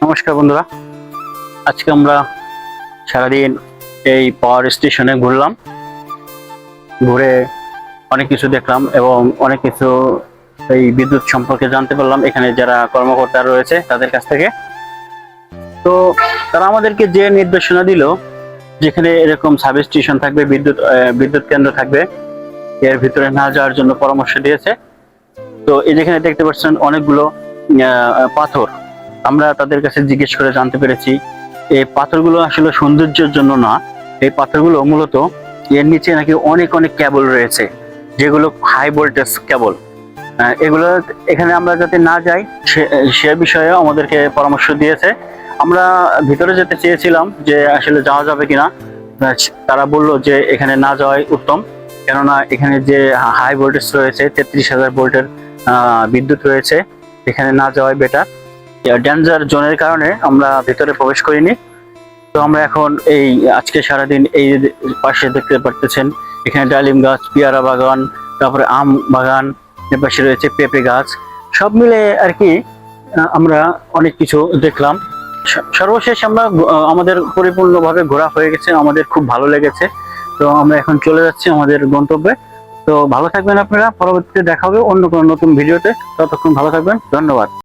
নমস্কার বন্ধুরা, আজকে আমরা সারাদিন এই পাওয়ার স্টেশনে ঘুরলাম। ঘুরে অনেক কিছু দেখলাম এবং অনেক কিছু এই বিদ্যুৎ সম্পর্কে জানতে পারলাম এখানে যারা কর্মকর্তা রয়েছে তাদের কাছ থেকে। তো তারা আমাদেরকে যে নির্দেশনা দিল, যেখানে এরকম সাব স্টেশন থাকবে, বিদ্যুৎ কেন্দ্র থাকবে, এর ভিতরে না যাওয়ার জন্য পরামর্শ দিয়েছে। তো এই যেখানে দেখতে পাচ্ছেন অনেকগুলো পাথর। আমরা তাদের কাছে জিজ্ঞেস করে জানতে পেরেছি এই পাথরগুলো আসলে সৌন্দর্যের জন্য না, এই পাথরগুলো মূলত এর নিচে নাকি অনেক অনেক কেবল রয়েছে, যেগুলো হাই ভোল্টেজ কেবল। এগুলো এখানে আমরা যাতে না যাই সে বিষয়ে আমাদেরকে পরামর্শ দিয়েছে। আমরা ভিতরে যেতে চেয়েছিলাম যে আসলে যাওয়া যাবে কিনা। তারা বলল যে এখানে না যাওয়াই উত্তম, কেননা এখানে যে হাই ভোল্টেজ রয়েছে 33,000 ভোল্টের বিদ্যুৎ রয়েছে, এখানে না যাওয়াই বেটার। ডেঞ্জার জোনের কারণে আমরা ভিতরে প্রবেশ করিনি। তো আমরা এখন এই আজকে সারাদিন এই পাশে দেখতে পারতেছেন এখানে ডালিম গাছ, পেয়ারা বাগান, তারপরে আম বাগান, এর পাশে রয়েছে পেঁপে গাছ, সব মিলে আর কি আমরা অনেক কিছু দেখলাম। সর্বশেষ আমরা আমাদের পরিপূর্ণভাবে ঘোরা হয়ে গেছে, আমাদের খুব ভালো লেগেছে। তো আমরা এখন চলে যাচ্ছি আমাদের গন্তব্যে। তো ভালো থাকবেন আপনারা, পরবর্তীতে দেখা হবে অন্য কোনো নতুন ভিডিওতে। ততক্ষণ ভালো থাকবেন, ধন্যবাদ।